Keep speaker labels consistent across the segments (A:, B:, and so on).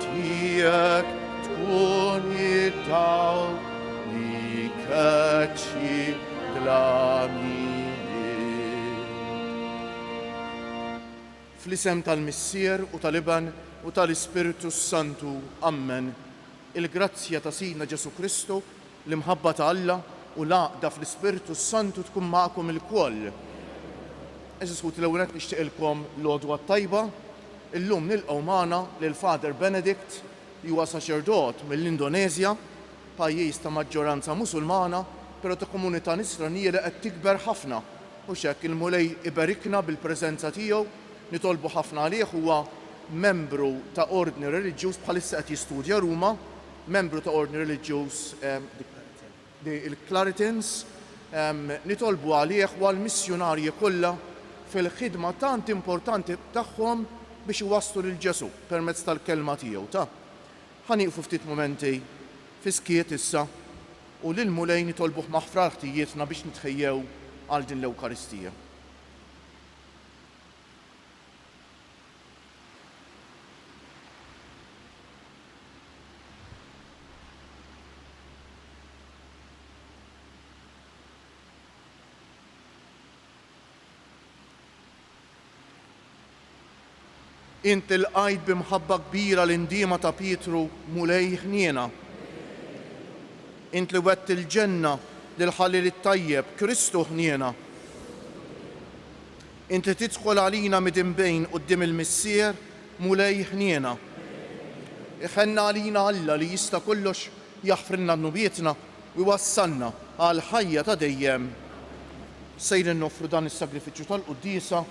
A: tiegħek tkun id-dawl li kaċċi dlaminiet. Fl-isem tal-Missier u tal-Iban u tal-Ispiritu Santu, ammen. Il-grazzja ta' Sidna Ġesu Kristu, l-imħabba ta' Alla u l-għaqda fl-Ispiritu Santu tkun magħkom il-koll. Eżiskuti l-ewwel qed nixtieqilkom l-għodwa tajba. Illum nilqgħu magħna lil Father Benedict li huwa saċerdot mill-Indonezja, pajjiż ta' maġġoranza Musulmana, però ta' komunità Nisranija li qed tikber ħafna. U x'hekk il-Mulej iberikna bil-preżenza tiegħu, nitolbu ħafna għalih, huwa membru ta' ordni reliġjuż bħalissa qed jistudja Ruma, membru ta' ordni reliġjuż il-Claritans, nitolbu għalih u għall-missjonarji kollha fil-ħidma tant importanti tagħhom biex iwasslu lil Ġesu permezz tal-kelma tiegħu. Ħanieqfu ftit momenti fi skiet issa u lil Mulej nitolbuh maħfra ħtijietna biex nitħejjew għal din l-Ewkaristija. Inti l-qajt bimħabba kbira l-indiema ta' Pietru Mulej ħniena. Int li wett il-ġenna lil-ħalil it-tajjeb Kristu ħniena. Int li tidħol għalina midinbejn quddiem il-Missier Mulej ħniena. Iħenna għalina Alla li jista' kollox jaħfrilna nubietna u jwassalna għal ħajja ta' dejjem. Sejrin noffru dan is-sagrifiċċju tal-Qudiesa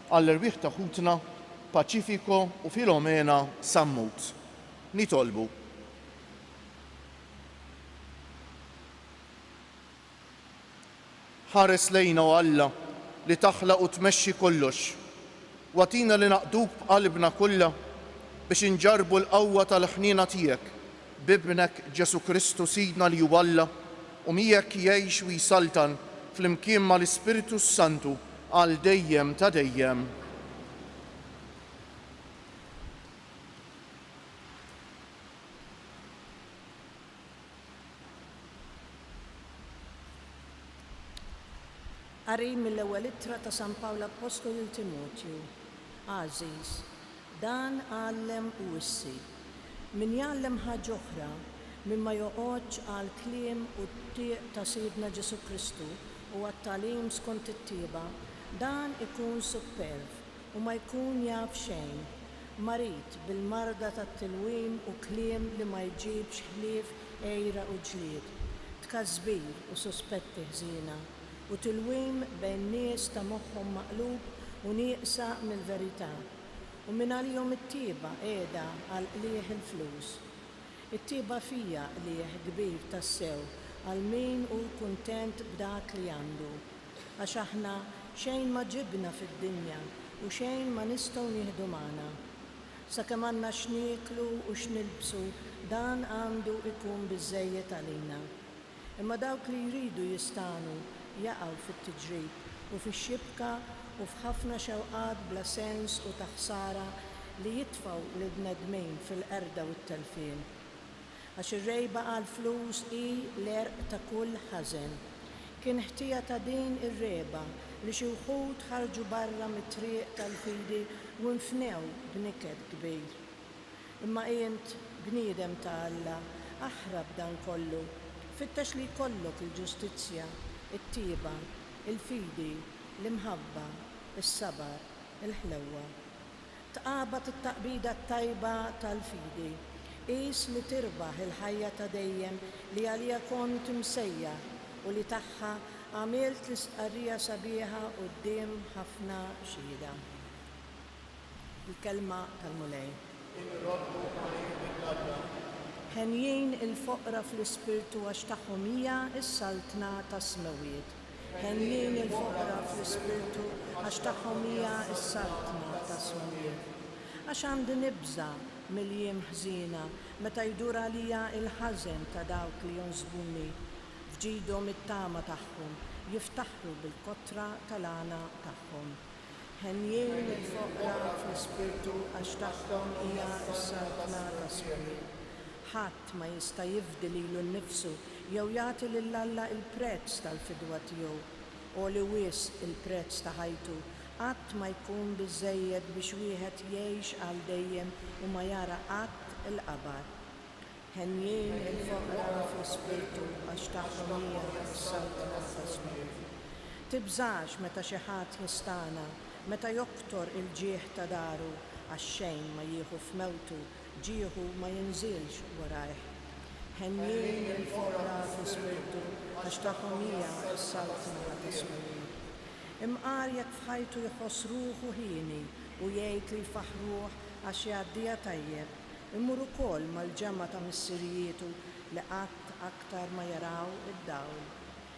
A: għall-irwieħ ta' ħutna Paċifiko u Filomena Sammut. Nitolbu. Ħares lejna u Alla li taħlaq u tmexxi kollox. Watina li naqduk b'qalbna kollha biex inġarbu l-qawwa tal-ħniena tiegħek bibnek Ġesu Kristu Sidna li hu Alla u miegħek jgħix u jsaltan fl-imkien mal-Ispiritu Santu għal dejjem ta' dejjem.
B: Qari mill-ewwel ittra ta' San Pawlu Apostolu lil Timotju. Għażiż, dan għallem u issi. Min jgħallem ħaġa oħra minn ma joqgħodx għal kliem u t-tieq ta' Sidna Ġesu Kristu u għat-tagħlim skont it-tieba, dan ikun superb u ma jkun jaf xejn, marit bil-marda tat-tilwim u kliem li ma jġibx ħlief għejra u ġlied, tkażbir u sospetti ħżiena u tilwim bejn nies ta' moħħhom maqlub u nieqsa mill-verità. U minn għalihom it-tieba qiegħda għal qlieħ il-flus. It-tieba fija qlieħ kbir tas-sew għal min hu kuntent b'dak li għandu. Għax aħna xejn ma ġibna fid-dinja u xejn ma nistgħu nieħdu magħna. Sakemm għandna x'nieklu u x'nilbsu, dan għandu jkun biżżejjed għalina. Imma dawk li jridu jistanu jaqgħu fit-tiġrib u fix-xibka u f'ħafna xewqat bla sens u ta' ħsara li jitfgħu lil-bnedmin fil-qerda u t-telfien. Għax ir-rejba għall-flus hi l-għerq ta' kull ħażen. Kien ħtija ta' din ir-rejba li xi wħud ħarġu barra mit-triq tal-fidi u nfnew b'niked kbir. Imma int bniedem ta' Alla aħrab dan kollu, fittex li jkollok il-ġustizzja, it-tieba, il-fidi, l-imħabba, is-sabar, il-ħlewwa. Tqabad it-taqbida tajba tal-fidi, qis li tirbaħ il-ħajja ta' dejjem li għalija kont imsejja u li tagħha għamilt l-istqarrija sabiħa quddiem ħafna xhieda. Il-kelma tal-Mulej. Ħenjin il-foqra fl-ispirtu għax tagħhom hija s-saltna tas-smewiet. Ħenjin il-foqra fl-ispirtu għax tagħhom hija s-saltna tas-smewiet. Għax għandi nibża mill-jiem ħżiena meta jdur għalija il-ħażen ta' dawk li jonsbuni fġidhom it-tama tagħhom jiftaħru bil-kotra tal-għana tagħhom. Ħenjien il-foqra fl-ispirtu għax tagħhom hija s-saltna tas-Spirit. Ħadd ma jista' jifdi lilu nnifsu jew jagħti lil Alla il-prezz tal-fidwa tiegħu u li wisq il-prezz ta' ħajtu qatt ma jkun biżżejjed biex wieħed jgħix għal dejjem u ma jara qatt il-qabar. Ħenjien il-foqra fl-ispirtu għax tagħhom hija s-saltna tas-Spirit. Tibżax meta xi ħadd jistana, meta joktor il-ġieħ ta' daru għax xejn ma jieħu f'mewtu, ġieħu ma jinżilx warajh. Ħenjien il-foqra fl-ispirtu għax tagħhom hija s-saltna tas-Spirit. Imqar jekk f'ħajtu jħoss ruħu ħieni u jgħid li jfaħruh għax jgħaddija tajjeb, immur ukoll mal-ġemma ta' missirietu li qatt aktar ma jaraw id-dawl.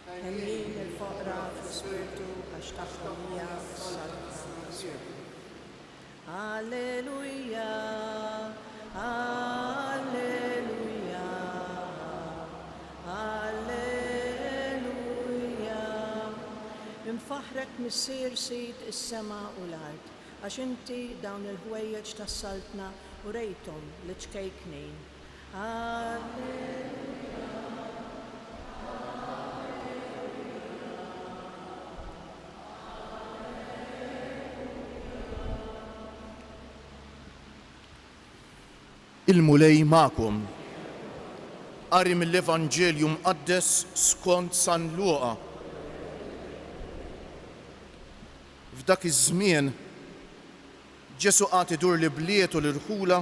B: Ħenjien il-foqra fl-ispirtu għax tagħhom hija s-saltna tas-Spirit. Alleluja, alleluja, alleluja. Infaħrek missier sid is-sema u l-art għax inti dawn il-ħwejjeġ tas-saltna u rejthom li ċkejknin. Alleluja.
A: Il-mulej ma'kom. Qari mill-Evanġelju mqaddes skont San Luqa. F'dak iż-żmien Ġesu qagħد idur li bliet u l-irħula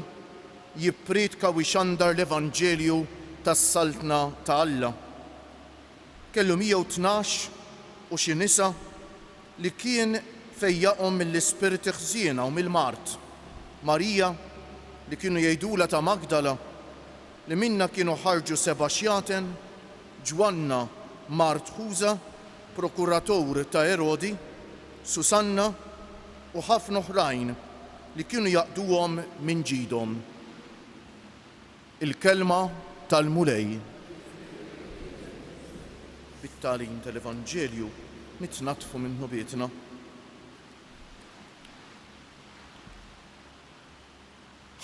A: jippredka u jxandar l-Evanġelju tas-saltna ta' Alla. Kellu 112 u xi nisa li kien fejjaqhom mill-ispirti ħżiena u mill-mart. Marija li kienu jgħidula ta' Magdala, li minna kienu ħarġu 7 xjaten, Ġwanna Martħuża, prokuratur ta' Erodi, Susanna u ħafna oħrajn li kienu jaqduhom minn ġidhom. Il-kelma tal-mulej. Bit-tagħlim tal-Evanġelju nitnatfu minn ħobietna.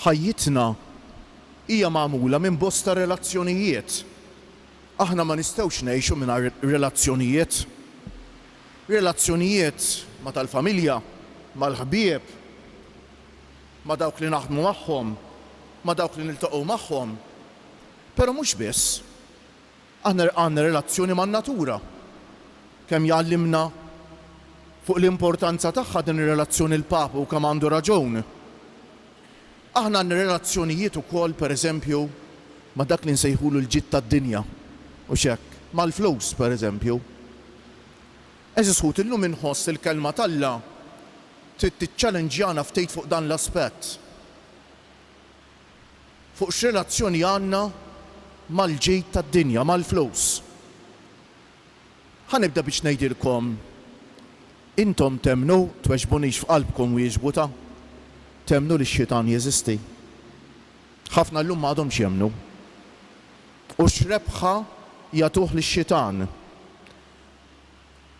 A: Ħajjitna hija magħmula minn bosta relazzjonijiet. Aħna ma nistgħux ngħixu mingħajr relazzjonijiet. Relazzjonijiet ma tal-familja, mal-ħbieb, ma dawk li naħdmu magħhom, ma dawk li niltaqgħu magħhom. Però mhux biss. Aħna għandna relazzjoni man-natura. Kemm jgħallimna fuq l-importanza tagħha din ir-relazzjoni l-Papa u kemm għandu raġun. Aħna għandna relazzjonijiet ukoll pereżempju ma' dak li nsejħulu l-ġid tad-dinja u x'hekk, mal-flus pereżempju. Eżis ħut illum inħoss il-kelma t'Alla trid tiċċalenġjana ftit fuq dan l-aspett. Fuq x'relazzjoni għandna mal-ġid tad-dinja, mal-flus. Ħanibda biex ngħidilkom intom temnu tweġbunix f'qalbkom wieġbuta. Temnu li x-xitan jeżisti. Ħafna llum m'għadhomx jemnu. U x'rebħa jagħtuh lix-xitan.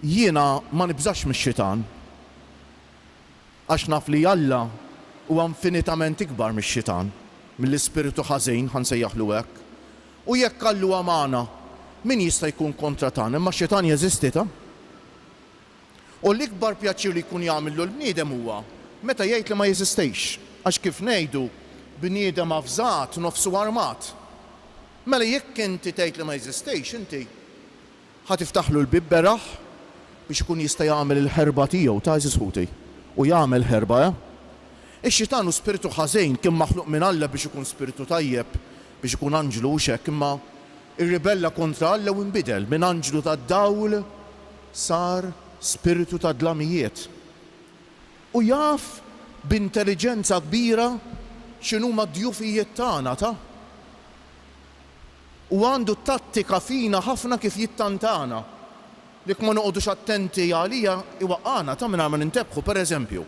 A: Jiena ma nibżax mix-xitan. Għax naf li Alla huwa infinitament ikbar mix-xitan, mill-ispiritu ħażin ħansejjaħlu hekk. U jekk Allu għamana, min jista' jkun kontra tagħna, imma x-xitan jeżisti ta'? U l-ikbar pjaċir li jkun jagħmillu l-bniedem huwa meta jgħid li ma jeżistejx, għax kif ngħidu bniedem avżat nofsu armat. Mela jekk inti tgħid li ma jeżistejx, inti ħatiftaħlu l-bib beraħ biex ikun jista' jagħmel il-ħerba tiegħu ta' eżisħuti u jagħmel ħerba. Ix-xitan hu spiritu ħażin kien maħluq minn Alla biex ikun spiritu tajjeb, biex ikun anġlu u xekk, imma irribella kontra Alla u nbidel minn anġlu tad-dawl sar spiritu ta' dlamijiet. U jaf b'intelligenza kbira x'inhuma d-djufijiet tagħna ta'. U għandu tattika fina ħafna kif jittantana. Lik ma noqogħdux attenti għalija iwaqqana ta' mingħajr ma nintebħu pereżempju.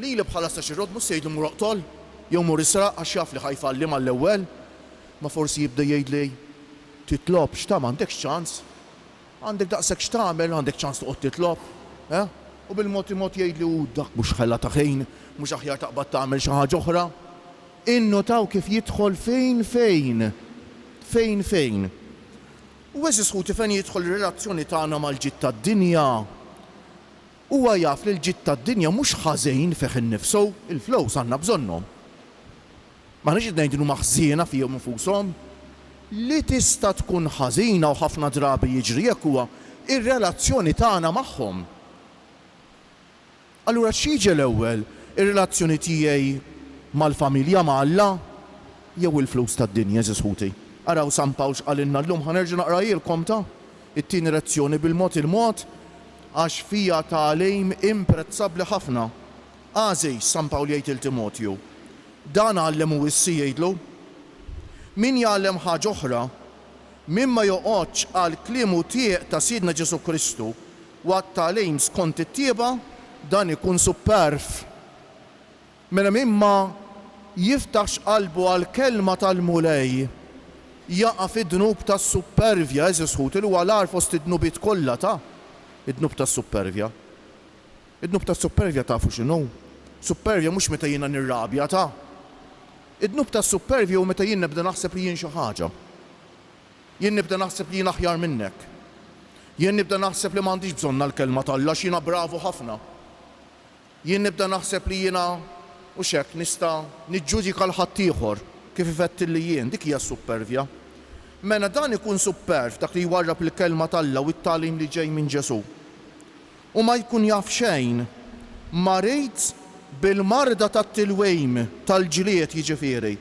A: Lili bħala sa xi rod mhux se jgħidli mur oqtol jew mur israq għax jaf li ħajfalli mal-ewwel, ma forsi jibda jgħidli titlob x'ta' m'għandekx ċans. Għandek daqshekk x'tagħmel, għandek ċans toqgħod titlob. u bil-mod jgħidli u dak mhux ħella ta' ħin, mhux aħjar taqbad tagħmel xi ħaġa oħra. Innotaw kif jidħol fejn. U eżis ħuti fejn jidħol ir-relazzjoni tagħna mal-ġid tad-dinja. Huwa jaf li l-ġid tad-dinja mhux ħażin fih innifsu, il-flows għandna bżonnhom. Ma nix ngħidu maħżiena fihom infushom. Li tista' tkun ħażina u ħafna drabi jiġri jekk huwa ir-relazzjoni tagħna magħhom. Allura x'jiġi l-ewwel, ir-relazzjoni tiegħi mal-familja ma' Alla jew il-flus tad-dinja eżis ħuti. Araw San Pawl x'qalilna llum ħanerġa' naqrajilkom ta' it-tieni lezzjoni bil-mod il-mod għax fija tagħlim imprezzabbli ħafna. Għażej San Pawl jgħid il-Timotju. Dan għallem u issi jgħidlu. Min jgħallem ħaġa oħra min ma joqgħodx għal kliemu tieq ta' Sidna Ġesu Kristu u għat-tagħlim skont it-tieba dan ikun superf. Mela min ma jiftaħx qalbu għal kelma tal-mulej jaqa' fid-dnub tas-supervja eżis ħuti li huwa l-għar fost id-dnubiet kollha ta' id-dnub tas-supervja. Id-dnub tas-supervja tafu x'inhu? Supervja mhux meta jiena nirrabja ta'. Id-dnub tas-supervja hu meta jien nibda naħseb li jien xi ħaġa. Jien nibda naħseb li jien aħjar minnek. Jien nibda naħseb li m'għandix bżonn l-kelma tal-Alla x'jiena bravu ħafna. Jien nibda naħseb li jiena u xek nista' niġġudika l-ħadd ieħor kif ifettilli jien, dik hija supervja. Mela dan ikun superv dak li jwarrab il-kelma tal-Alla u t-tagħlim li ġej minn Ġesu. U ma jkun jaf xejn, marit bil-marda tat-tilwejm tal-ġlied jiġifieri.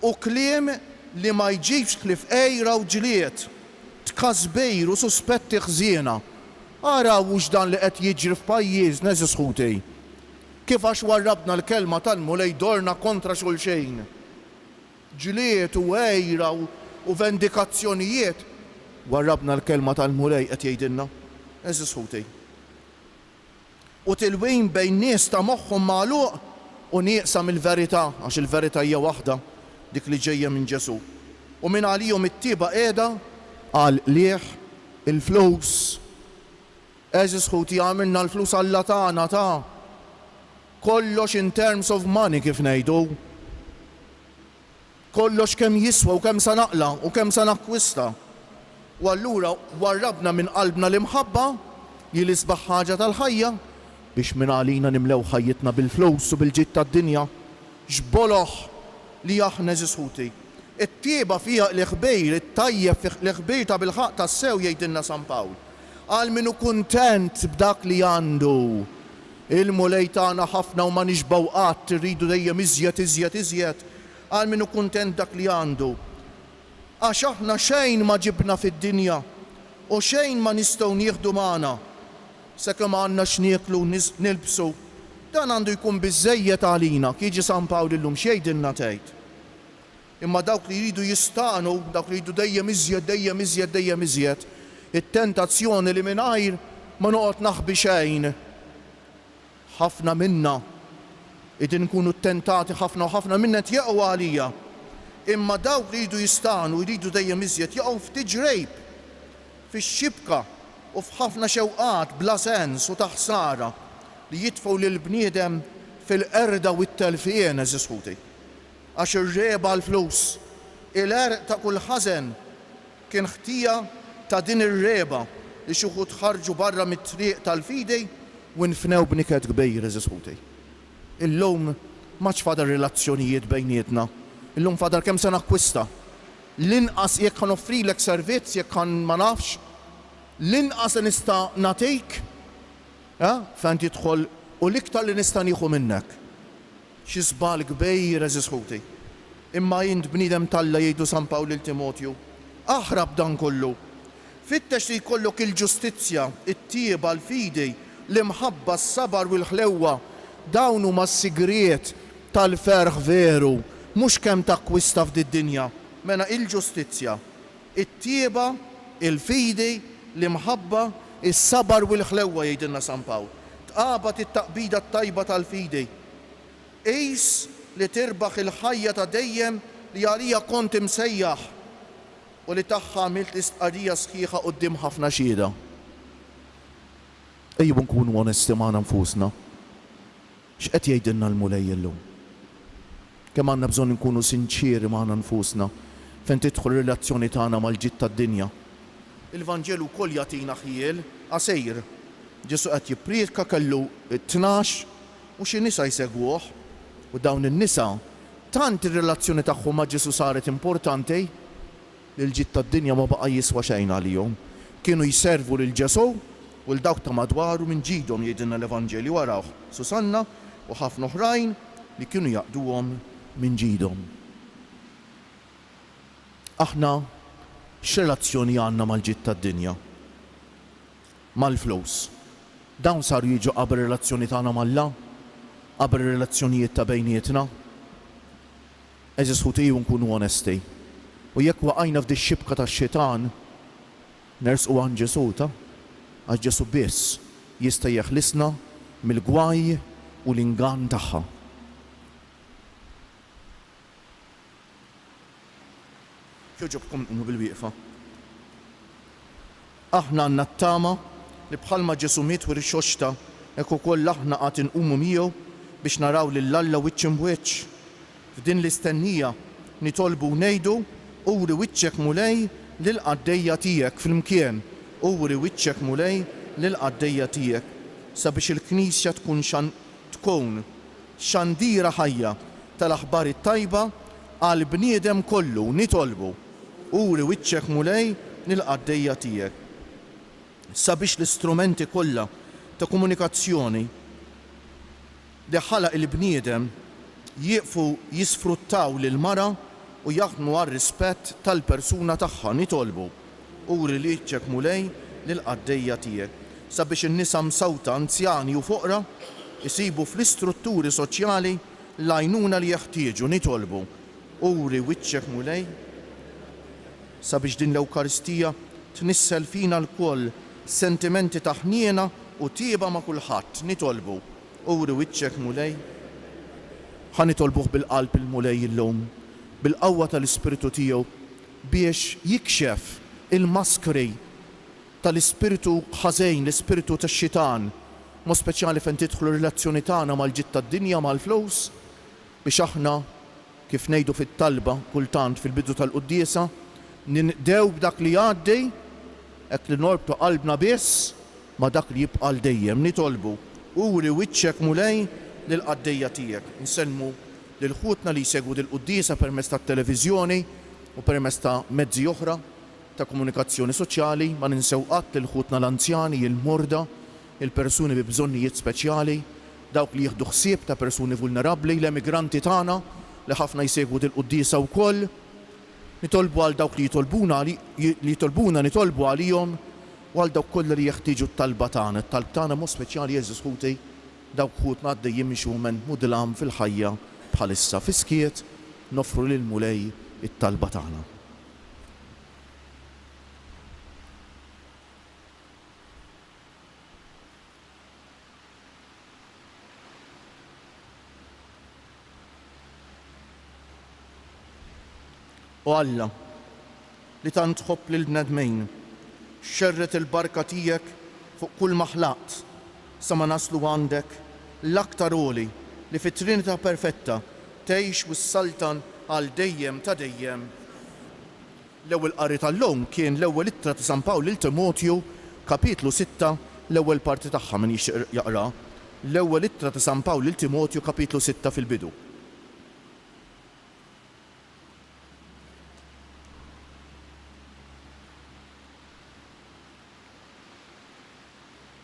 A: U kliem li ma jġibx klif ejra u ġlied, tkasbejr u suspetti ħżiena. Araw wux dan li qed jiġri f'pajjiżna eżis ħuti. Kif għax warrabna l-kelma tal-mulej dorna kontra xulxejn. Ġlied u ejra u vendikazzjonijiet warrabna l-kelma tal-mulej qed jgħidilna. Eżis ħuti. U tilwejn bejn nies ta' moħħhom magħluq u nieqsa mill-verità għax il-verità hija waħda dik li ġejja minn Ġesu. U minn għalihom it-tieba qiegħda għal lieħ il-flus. Eżis ħuti għamilna l-flus Alla tagħna ta' kollox in terms of money kif ngħidu. Kollox kemm jiswa u kemm sa naqla u kemm sa nakkwista. U allura warrabna minn qalbna l-imħabba li l-isbaħ ħaġa tal-ħajja biex minn għalina nimlew ħajjitna bil-flus u bil-ġid tad-dinja. X'boloħ li aħna eżis ħuti. It-tieba fiha l-ħbejr, it-tajjeb l-ħbejr ta' bil-ħaq tas-sew jgħidilna San Pawl. Għal minnu kuntent b'dak li għandu. Il-mulej tagħna ħafna u ma nixbaw qatt irridu dejjem iżjed. Għal minnu kuntent dak li għandu. Għax aħna xejn ma ġibna fid-dinja u xejn ma nistgħu nieħdu magħna. Sakemm għandna x'nieklu nilbsu. Dan għandu jkun biżżejjed għalina, jiġi San Pawl illum x'jgħidilna tgħid. Imma dawk li jridu jistaqnu, dawk li jridu dejjem iżjed, it-tentazzjoni li mingħajr ma noqgħod naħbi xejn. Ħafna minna id nkunu ttentati ħafna minna tjaqgħu għalija. Imma dawk li jridu jistaqnu, jridu dejjem iżjed jaqgħu ftit ġrejb fix-xibka u f'ħafna xewqat bla sens u ta' ħsara li jitfgħu lill-bniedem fil-qerda u t-telfien eżis ħuti. Għax ir-reba l-flus, il-għerq ta' kull ħażen kien ħtija ta' din ir-reba li xi wħud ħarġu barra mit-triq tal-fidej u nfnew b'niket kbejr eżis ħuti. Illum maċ fadar relazzjonijiet bejnietna, illum fadar kemm se nakkwista. L-inqas jekk ħan offrilek servizz jekk ħan ma nafx, l-inqas nista' nagħtik fejn tidħol u l-iktar li nista' nieħu minnek. Xi żball kbejr eżis ħuti. Imma jint bniedem Alla jgħidu San Pawl lil Timotju, aħrab dan kollu. Fittex li jkollok il-ġustizzja, it-tieba, l-fidi, l-imħabba, s-sabar u l-ħlewwa, dawn huma s-sigriet tal-ferħ veru, mhux kemm takkwista f'did-dinja. Mela il-ġustizzja, it-tieba, il-fidi, l-imħabba, is-sabar u l-ħlewwa jgħidilna San Pawl. Tqabad it-taqbida t-tajba tal-fidi. Qis li tirbaħ il-ħajja ta' dejjem li għalija kont imsejjaħ u li tagħha għamilt istqarrija sħiħa quddiem ħafna xhieda. Ejju nkunu onesti ma' nfusna. X'qed jgħidilna l-mulej illum? Kemm għandna bżonn nkunu sinċieri ma' nfusna fejn tidħol ir-relazzjoni tagħna mal-ġid tad-dinja. Il-Vanġelu wkoll jagħtina ħiel qasejr. Ġesu qed jippriedka kellu 12 u xi nisa jsegwuh u dawn in-nisa tant ir-relazzjoni tagħhom ma' Ġesu saret importanti li l-ġid tad-dinja ma baqa' jiswa xejn għalihom. Kienu jservu lil Ġesu u l-dawk ta' madwaru minn ġidhom jgħidilna l-Evanġeli warawh Susanna u ħafna oħrajn li kienu jaqduhom minn ġidhom. Aħna x'relazzjoni għandna mal-ġid tad-dinja? Mal-flus. Dawn saru jiġu qabel relazzjoni tagħna mal-Alla, qabel relazzjonijiet ta' bejnietna. Eżis ħutiju nkunu onesti. U jekk waqajna f'di x-xibka tax-xitan, nersqu għand Ġesu għax Ġesu biss jista' jeħlisna mill-gwaj u l-ingann tagħha. Jogħġobkom qumu bil-wieqfa. Aħna għandna t-tama li bħalma Ġesu miet wara x-xoxta hekk ukoll aħna qatt inqumu miegħu biex naraw lil Alla wiċċ imwiċċ. F'din l-istennija nitolbu ngħidu uri wiċċek mulej lil qaddejja tiegħek flimkien. Uri wiċċek mulej lil qaddejja tiegħek sabiex il-Knisja tkun xandira ħajja tal-aħbar it-tajba għal bniedem kollu nitolbu. Uri wiċċek mulej lil qaddejja tiegħek sabiex l-istrumenti kollha ta' komunikazzjoni li ħalaq il-bniedem jieqfu jisfruttaw lil mara u jaħdmu għar-rispett tal-persuna tagħha nitolbu. Uri li wiċċek mulej lil qaddejja tiegħek sabiex in-nisa msawta anzjani u foqra isibu fl-istrutturi soċjali l-għajnuna li jeħtieġu nitolbu. Uri wiċċek mulej sabiex din l-Ewkaristija tnissel fina l-koll sentimenti ta' ħniena u tieba ma' kulħadd nitolbu. Uri wiċċek mulej. Ħanitolbuh bil-qalb il-mulej illum, bil-qawwa tal-Ispiritu tiegħu biex jikxef il-maskri tal-ispiritu ħażejn, l-ispiritu tax-xitan, mo speċjali fejn tidħlu relazzjoni tagħna mal-ġid tad-dinja mal-flus biex aħna kif ngħidu fit-talba kultant fil-bidu tal-quddiesa nindew b'dak li għaddej hekk li norbtu qalbna biss ma' dak li jibqa' l dejjem nitolbu. Uri wiċċek mulej lil qaddejja tiegħek. Nsellmu lil ħutna li jsegwu dil-quddiesa permezz tat-televiżjoni u permezz ta' mezzi oħra ta' komunikazzjoni soċjali, ma ninsew qatt lil ħutna l-anzjani, il-morda, il-persuni bi bżonnijiet speċjali, dawk li jieħdu ħsieb ta' persuni vulnerabbli, l-emigranti tagħna li ħafna jsegwu dil-quddiesa wkoll. Nitolbu għal dawk li jitolbuna nitolbu għalihom u għal dawk kollha li jeħtieġu t-talba tagħna. It-talb tagħna mod speċjali Jeżus ħuti dawk ħutna għaddejjin mixu men mudlam fil-ħajja bħalissa fiskiet nofru lil mulej it-talba tagħna. U Alla li tant tħobb lil bnedmejn xerret il-barka tiegħek fuq kull ma ħlaqt sa ma naslu għandek l-aktar għoli li fit-Trinità perfetta tgħix wis-saltan għal dejjem ta' dejjem. L-ewwel qari tal-lum kien l-ewwel ittra ta' San Pawl lil Timotju, kapitlu 6, l-ewwel parti tagħha min jixtieq jaqra. L-ewwel ittra ta' San Pawl lil Timotju, kapitlu 6 fil-bidu.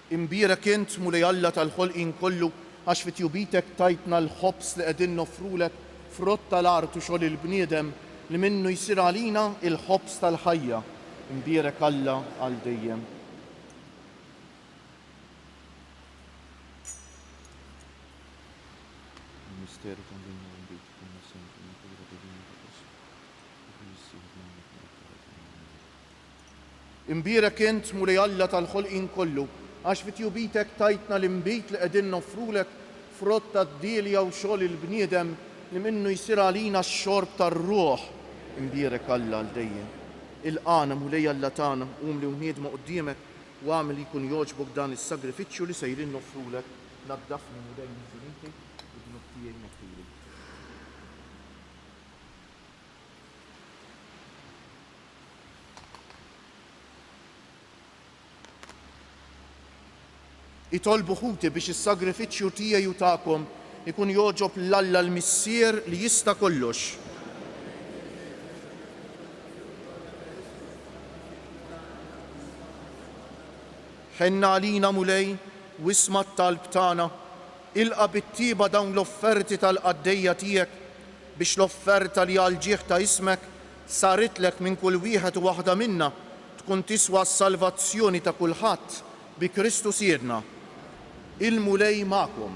A: Imbierek int mulej Alla tal-ħolqien kollu għax fit-tjubitek tajtna l-ħobs li qegħdin nofrulek frott tal-art u xogħol il-bniedem li minnu jsir għalina il-ħobs tal-ħajja. Imbierek Alla għal dejjem. Imbierek int mulej Alla tal-ħolqien kollu għax fit-tjubitek tajtna l-imbit li qegħdin nofrulek frott tad-dilja u xogħol il-bniedem li minnu jsir għalina x-xorb tar-ruħ. Imbierek Alla għal dejjem. Il-qana mulej Alla tagħna qum li wniedma quddiemek واعمل يكون يعجبك dan is-sagrifiċċju li sejrin noffrulek naddafni mudejn infiniti u dnubtijaj maħfiri. Itolbu ħuti biex is-sagrifiċċju tiegħi u tagħkom ikun joġob l-Alla l-Missier li jista' kollox. Ħenna għalina mulej u isma' t-talb tagħna, ilqa' bit-tieba dawn l-offerti tal-qaddejja tiegħek biex l-offerta li għal ġieħ ta' ismek saritlek minn kull wieħed u waħda minna tkun tiswa s-salvazzjoni ta' kulħadd bi Kristu siedna. Il-mulej magħkom,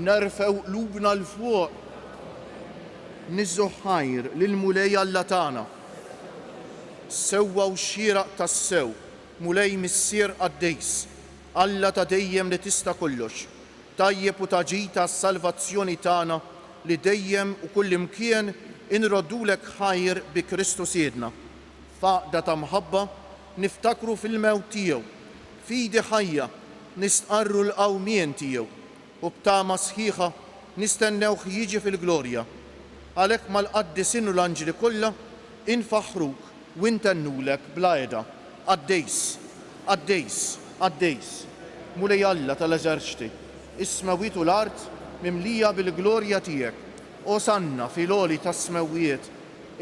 A: nerfew qlubna l-fuq, niżżu ħajr lill-mulej Alla tagħna. Sewwa u xieraq tas-sew, mulej Missier Qaddejs, Alla ta' dejjem li tista' kollox, tajjeb u taġita s-salvazzjoni tagħna li dejjem u kull imkien inroddulek ħajr bi Kristu siedna. Faqda ta' mħabba niftakru fil-mewt tiegħu, fidi ħajja nistqarru l-qawmien tiegħu u b'tama sħiħa nistennewh jiġi fil-glorja. Għalhekk mal-qaddisin u l-anġli kollha infaħruk u intennulek bla għeda. Qaddejs, Qaddejs, Qaddejs, mulej Alla tal-eżerċti, is-smawiet u l-art mimlija bil-glorja tiegħek. Osanna fil-għoli tas-smewwiet,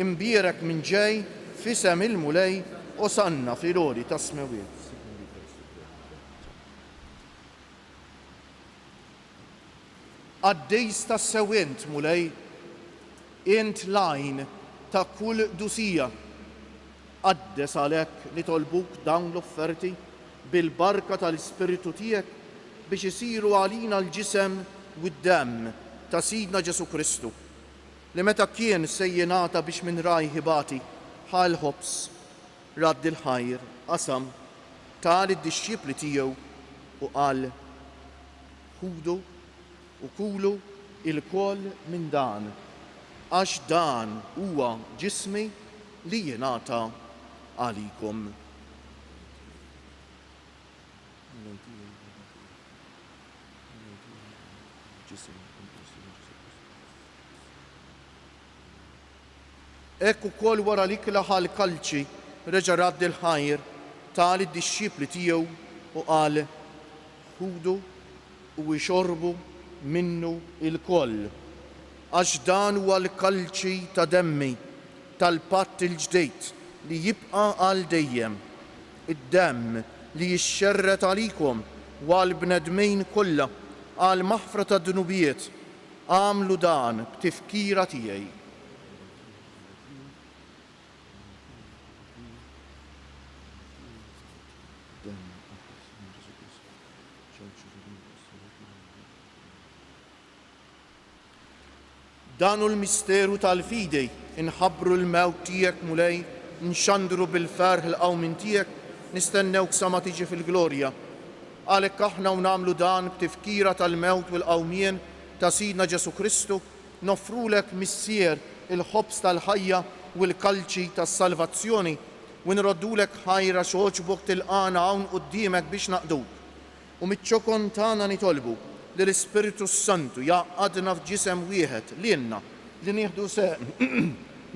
A: imbierek minn ġej f'isem il-mulej, osanna fil-għoli tas-smewwiet. Qaddejs tas-sewwient mulej, int lajn ta' kull dusija. Qaddes għalhekk nitolbuk dawn l-offerti bil-barka tal-Ispiritu tiegħek biex isiru għalina l-ġisem u d-demm ta' Sidna Ġesu Kristu, li meta kien sejjenata biex minn raj ħibati ħal ħobs radd il-ħajr qasam tal id-dixxipli tiegħu u qal ħudu u kulu il-koll minn dan, għax dan huwa ġismi li jingħata għalikom. Ekk ukoll wara l-ikla ħal-kalċi reġa' radd il-ħajr tal id-dixxipli tiegħu u qal ħudu u jxorbu minnu il-koll, għax dan huwa l-kalċi ta' demmi tal-patt il-ġdejt li jibqa' għal dejjem, id-demm li jixxerret għalikom u għal bnedmin kollha għal maħfra ta' dnubiet. Għamlu dan b'tifkira tiegħi. Danu l-misteru tal-fidej inħabbru l-mewt tiegħek mulej, nxandru bil-ferħ l-qawmin tiegħek, nistennewk sa ma tiġi fil-glorja. Għalhekk aħna u nagħmlu dan b'tifkira tal-mewt u l-qawmien ta' Sidna Ġesu Kristu, noffrulek Missier il-ħobs tal-ħajja u l-kalċi tas-salvazzjoni u nroddulek ħajra xoġbok tilqana hawn quddiemek biex naqduk. U miċ-ċokon tagħna nitolbu li l-Ispiritu Santu jaqadna f'ġisem wieħed lienna li nieħdu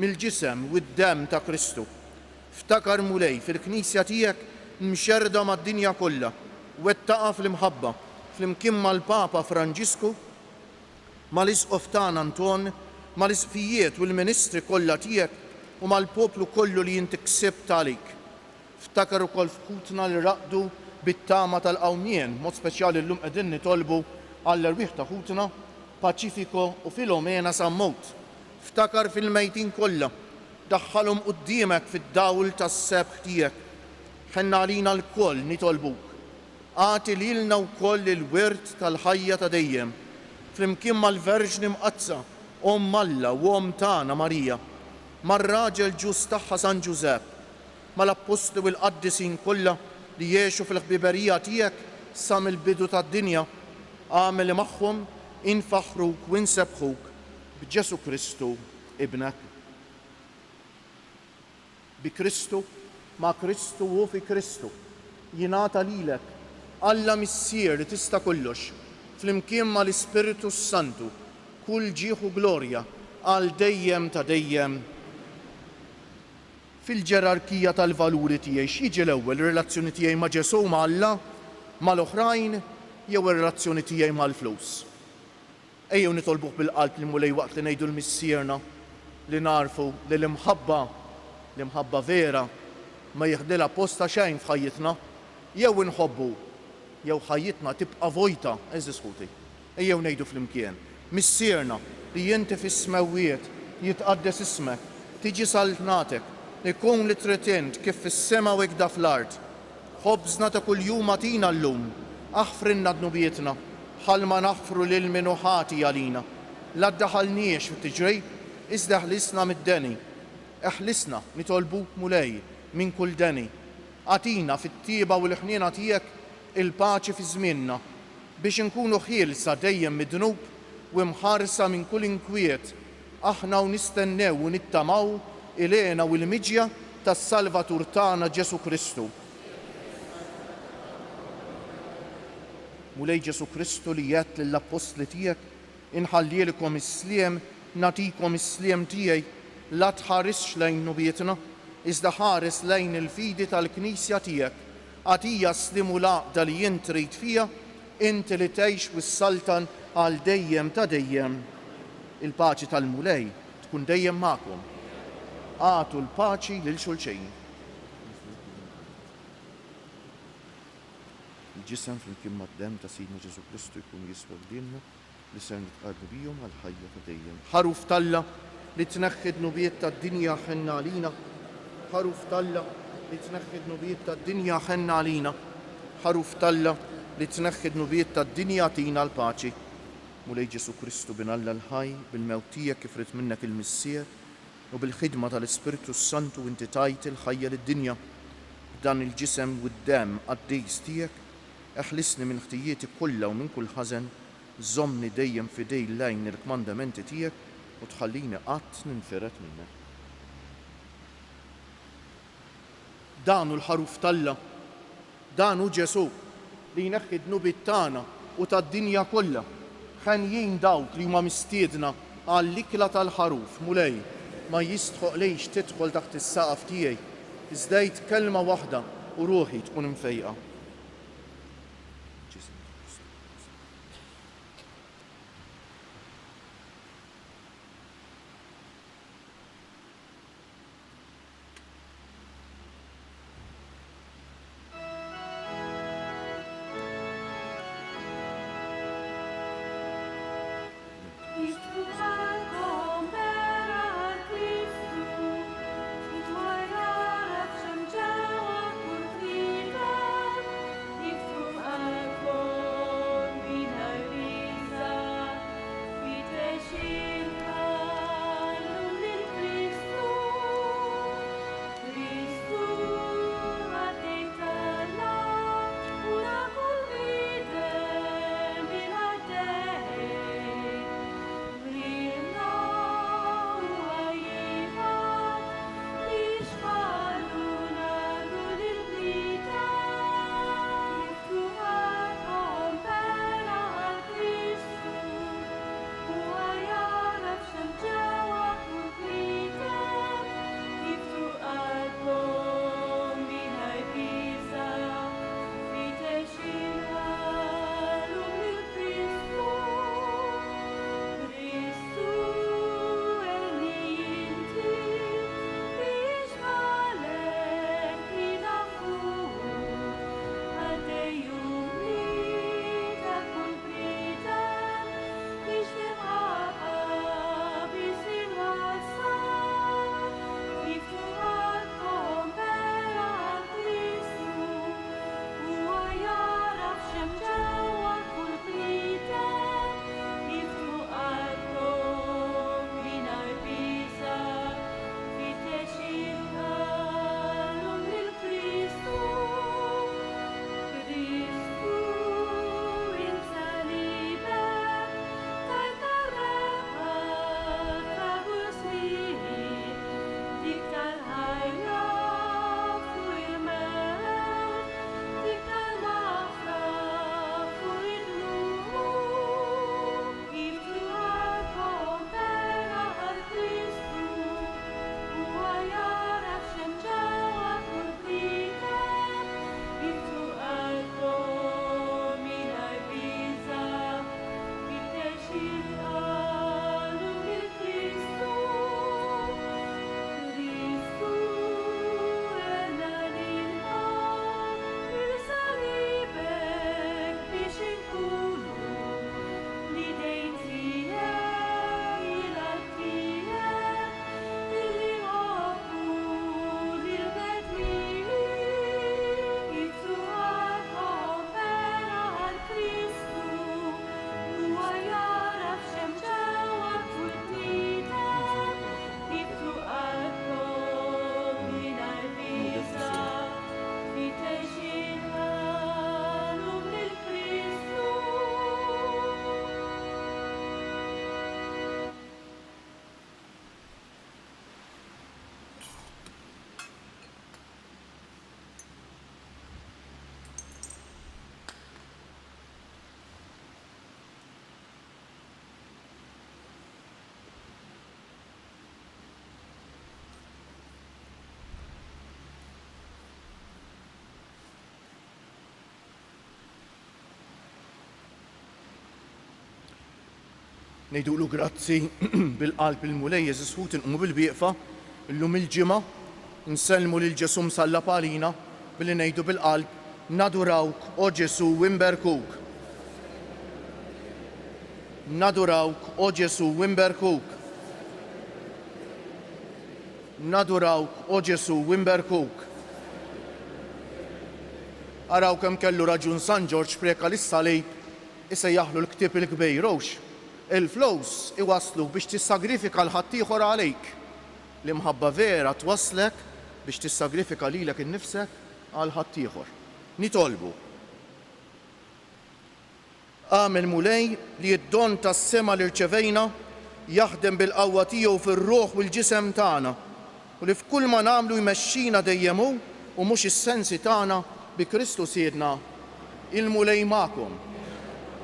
A: mill-ġisem u d-demm ta' Kristu. Ftakar mulej fil-Knisja tiegħek mxerda mad-dinja kollha u wettaqa fl-imħabba flimkien mal-Papa Franġisku, mal-Isqof tagħna Anton, mal-isfijiet u l-ministri kollha tiegħek u mal-poplu kollu li inti ksibt għalik. Ftakar ukoll f'ħutna li raqdu bit-tama tal-qawmien, mod speċjali llum qegħdin nitolbu għall-erbieħ ta' ħutna, Paċifiko u Filomena Sammut. Ftakar fil-mejtin kollha, daħħalhom quddiemek fid-dawl tas-sebħ tiegħek. Ħenna għalina l-koll nitolbuk. Għati lilna wkoll il-wirt tal-ħajja ta' dejjem, flimkien mal-Verġni Mqazza, Omm Alla u Omm tagħna Marija, mar-raġel ġus tagħha San Ġusepp, mal-apposti u l-qaddisin kollha li jgħixu fil-ħbiberija tiegħek sa mill-bidu tad-dinja. Għamel magħhom infaħruk u nsebħuk b'Ġesu Kristu ibnek. Bi Kristu, ma' Kristu u fi Kristu, jingħata lilek Alla Missier li tista' kollox, flimkien mal-Ispiritu Santu, kull ġieħu glorja għal dejjem ta' dejjem. Fil-ġerarkija tal-valuri tiegħi x'jiġi l-ewwel relazzjoni tiegħi ma' Ġesu ma' Alla, mal-oħrajn jew ir-relazzjoni tiegħi mal-flus. Ejjew nitolbuh bil-qalb li mulej waqt li ngħidu l-missierna li narfu li l-imħabba vera ma jieħdilha posta xejn f'ħajjitna, jew inħobbu jew ħajjitna tibqa' vojta, eżis ħuti. Ejjew ngħidu flimkien. Missierna li inti fis-smewwiet jitqaddes ismek, tiġi saltnatek, ikun li trid int kif fis-sema u hekk fl-ard. Ħobżna ta' kuljum atina llum, aħfrinna dnubietna, ħalma naħfru lil min hu ħati għalina. La ddaħalniex fit-tiġrej, iżda ħlisna mid-deni. Eħlisna nitolbuk mulej minn kull deni. Atina fit-tieba u l-ħniena tiegħek il-paċi fi żmienna biex inkunu ħielsa dejjem mid-dnub u mħarsa minn kull inkwiet. Aħna u nistennew u nittamaw ilena u l-miġja tas-Salvatur tagħna Ġesu Kristu. Mulej Ġesu Kristu li jgħid lill-apostli tiegħek inħallilkom is-sliem, natikom is-sliem tiegħi, la tħarisx lejn nubietna, iżda ħares lejn il-fidi tal-Knisja tiegħek. Għatija stimulaqda li jint trid fija, inti li tgħix wis-saltan għal dejjem ta' dejjem. Il-paċi tal-mulej tkun dejjem magħkom. Għatu l-paċi lil xulxejn. Il-ġisem flimkien mad-dem ta' Sidna Ġesu Kristu jkun jiswa qdiemna li ser nitqarbu bihom għal ħajja ta' dejjem. Ħaruf Talla li tneħħid nubiet tad-dinja ħenna għalina. Ħaruf Talla li tneħħid nubiet tad-dinja ħenna għalina. Ħaruf Talla li tneħħid nubiet tad-dinja tina l-paċi. Mulej Ġesu Kristu bin Alla l-ħaj, bil-mewt tiegħek kif rid minnek il-missier u bil-ħidma tal-Ispiritu Santu inti tajt il-ħajja lid-dinja. Dan il-ġisem u d-dem għad-dejs tiegħek, eħlisni minn ħtijieti kollha u minn kull ħażen, żommni dejjem fidej lejn il-kmandamenti tiegħek u tħallini qatt ninferet minnek. Dan hu l-ħaruf Talla, dan hu Ġesu li jneħħi d-nubiet tagħna u tad-dinja kollha. Ħenjin dawk li huma mistiedna għall-ikla tal-ħaruf mulej ma jistħoqlejx tidħol taħt is-saqaf tiegħi, iżdejt kelma waħda u ruħi tkun imfejqa. Nejdulu grazzi bil-qalb il-mulej jeżisħut inqmu bil-bieqfa, illum il-ġimgħa nsellmu lil Ġesu msallab għalina billi ngħidu bil-qalb nadurawk o Ġesu wimberkuk. Nadurawk o Ġesu wimberkuk. Nadurawk o Ġesu wimberkuk. Araw kemm kellu raġun San Ġorġ preka lis-salib isejjaħlu l-ktieb il-kbejrowx. Il-flows iwaslu biex tissagrifika l-ħaddieħor għalejk. L-imħabba vera twaslek biex tissagrifika lilek innifsek għal ħaddieħor. Nitolbu. Għamel mulej li d-don tas-sema li rċevejna jaħdem bil-qawwa tiegħu fir-ruħ u l-ġisem tagħna u li f'kull ma nagħmlu jmexxina dejjem hu u mhux is-sensi tagħna bi Kristu siedna. Il-mulej magħkom.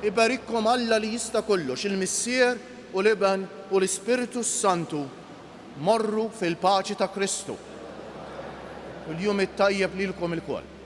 A: Ibarikkom Alla li jista' kollox, il-Missier u l-Iben u l-Ispiritu Santu. Morru fil-paċi ta' Kristu. U l-jum it-tajjeb lilkom il-koll.